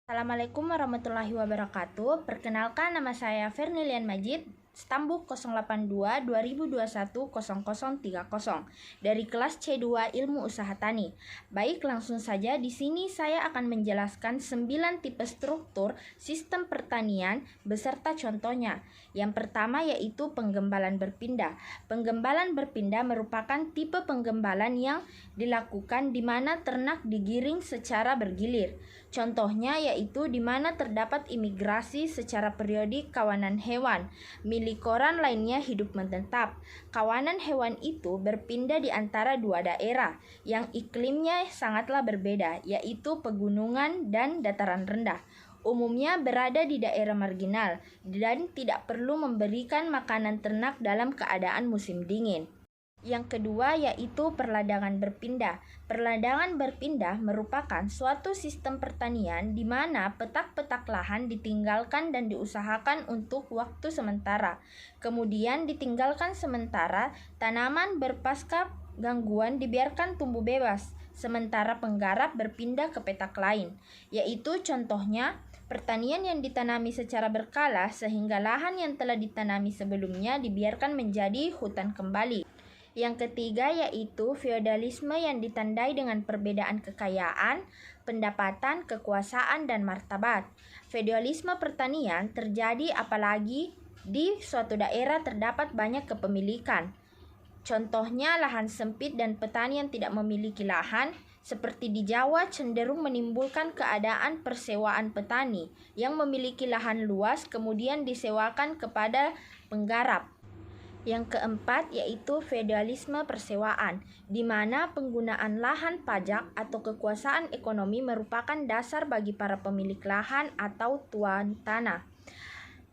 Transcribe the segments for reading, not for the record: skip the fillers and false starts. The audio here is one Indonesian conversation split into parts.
Assalamualaikum warahmatullahi wabarakatuh. Perkenalkan, nama saya Fernilian Majid, Stambuk 082 2021 0030 dari kelas C2 Ilmu Usaha Tani. Baik, langsung saja di sini saya akan menjelaskan 9 tipe struktur sistem pertanian beserta contohnya. Yang pertama yaitu penggembalan berpindah. Penggembalan berpindah merupakan tipe penggembalan yang dilakukan di mana ternak digiring secara bergilir. Contohnya yaitu di mana terdapat imigrasi secara periodik kawanan hewan. Milik koran lainnya hidup menetap. Kawanan hewan itu berpindah di antara dua daerah yang iklimnya sangatlah berbeda, yaitu pegunungan dan dataran rendah. Umumnya berada di daerah marginal dan tidak perlu memberikan makanan ternak dalam keadaan musim dingin. Yang kedua yaitu perladangan berpindah. Perladangan berpindah merupakan suatu sistem pertanian di mana petak-petak lahan ditinggalkan dan diusahakan untuk waktu sementara. Kemudian ditinggalkan sementara, tanaman berpasca gangguan dibiarkan tumbuh bebas, sementara penggarap berpindah ke petak lain, yaitu contohnya pertanian yang ditanami secara berkala sehingga lahan yang telah ditanami sebelumnya dibiarkan menjadi hutan kembali. Yang ketiga yaitu feodalisme yang ditandai dengan perbedaan kekayaan, pendapatan, kekuasaan, dan martabat. Feodalisme pertanian terjadi apalagi di suatu daerah terdapat banyak kepemilikan. Contohnya lahan sempit dan petani yang tidak memiliki lahan, seperti di Jawa cenderung menimbulkan keadaan persewaan petani yang memiliki lahan luas kemudian disewakan kepada penggarap. Yang keempat yaitu feodalisme persewaan, di mana penggunaan lahan pajak atau kekuasaan ekonomi merupakan dasar bagi para pemilik lahan atau tuan tanah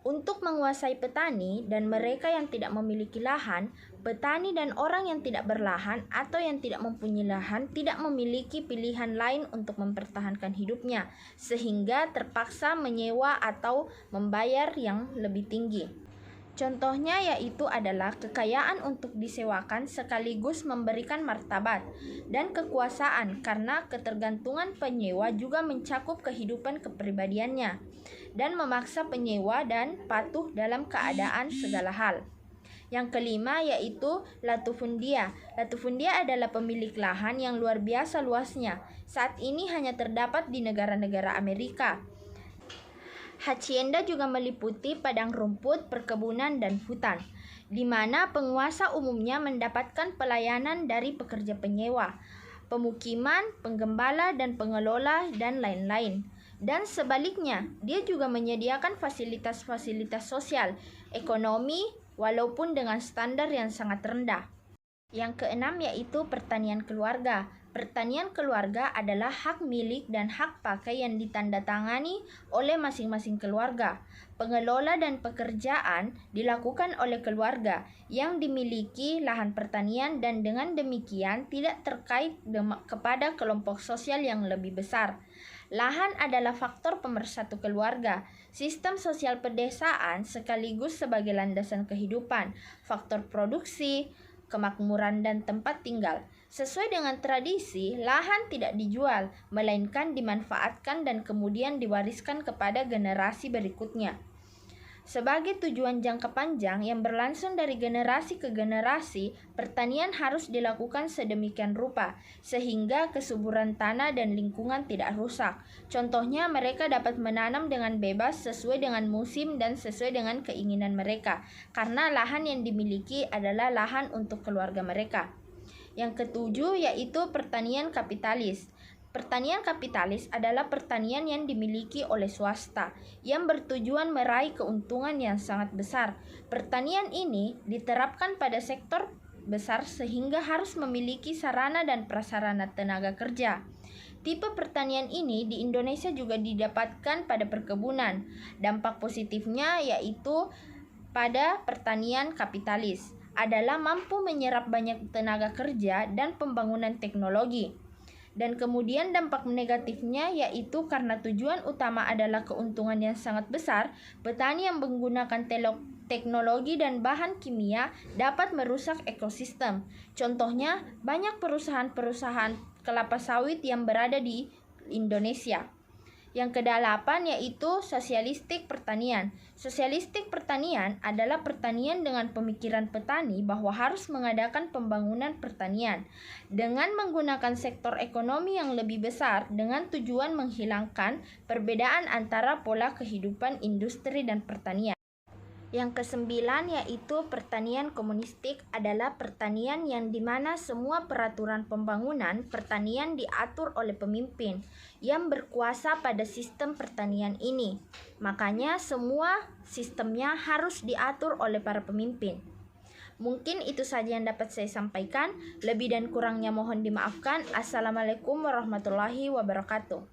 untuk menguasai petani dan mereka yang tidak memiliki lahan. Petani dan orang yang tidak berlahan atau yang tidak mempunyai lahan tidak memiliki pilihan lain untuk mempertahankan hidupnya, sehingga terpaksa menyewa atau membayar yang lebih tinggi. Contohnya yaitu adalah kekayaan untuk disewakan sekaligus memberikan martabat dan kekuasaan karena ketergantungan penyewa juga mencakup kehidupan kepribadiannya dan memaksa penyewa dan patuh dalam keadaan segala hal. Yang kelima yaitu latifundia. Latifundia adalah pemilik lahan yang luar biasa luasnya. Saat ini hanya terdapat di negara-negara Amerika. Hacienda juga meliputi padang rumput, perkebunan, dan hutan, di mana penguasa umumnya mendapatkan pelayanan dari pekerja penyewa, pemukiman, penggembala, dan pengelola, dan lain-lain. Dan sebaliknya, dia juga menyediakan fasilitas-fasilitas sosial, ekonomi, walaupun dengan standar yang sangat rendah. Yang keenam yaitu pertanian keluarga. Pertanian keluarga adalah hak milik dan hak pakai yang ditandatangani oleh masing-masing keluarga. Pengelola dan pekerjaan dilakukan oleh keluarga yang dimiliki lahan pertanian dan dengan demikian tidak terkait kepada kelompok sosial yang lebih besar. Lahan adalah faktor pemersatu keluarga. Sistem sosial pedesaan sekaligus sebagai landasan kehidupan, faktor produksi, kemakmuran, dan tempat tinggal. Sesuai dengan tradisi, lahan tidak dijual, melainkan dimanfaatkan dan kemudian diwariskan kepada generasi berikutnya. Sebagai tujuan jangka panjang yang berlangsung dari generasi ke generasi, pertanian harus dilakukan sedemikian rupa, sehingga kesuburan tanah dan lingkungan tidak rusak. Contohnya, mereka dapat menanam dengan bebas sesuai dengan musim dan sesuai dengan keinginan mereka, karena lahan yang dimiliki adalah lahan untuk keluarga mereka. Yang ketujuh yaitu pertanian kapitalis. Pertanian kapitalis adalah pertanian yang dimiliki oleh swasta yang bertujuan meraih keuntungan yang sangat besar. Pertanian ini diterapkan pada sektor besar sehingga harus memiliki sarana dan prasarana tenaga kerja. Tipe pertanian ini di Indonesia juga didapatkan pada perkebunan. Dampak positifnya yaitu pada pertanian kapitalis adalah mampu menyerap banyak tenaga kerja dan pembangunan teknologi. Dan kemudian dampak negatifnya yaitu karena tujuan utama adalah keuntungan yang sangat besar, petani yang menggunakan teknologi dan bahan kimia dapat merusak ekosistem. Contohnya, banyak perusahaan-perusahaan kelapa sawit yang berada di Indonesia. Yang kedelapan yaitu sosialistik pertanian. Sosialistik pertanian adalah pertanian dengan pemikiran petani bahwa harus mengadakan pembangunan pertanian dengan menggunakan sektor ekonomi yang lebih besar dengan tujuan menghilangkan perbedaan antara pola kehidupan industri dan pertanian. Yang kesembilan yaitu pertanian komunistik adalah pertanian yang dimana semua peraturan pembangunan pertanian diatur oleh pemimpin yang berkuasa pada sistem pertanian ini. Makanya semua sistemnya harus diatur oleh para pemimpin. Mungkin itu saja yang dapat saya sampaikan. Lebih dan kurangnya mohon dimaafkan. Assalamualaikum warahmatullahi wabarakatuh.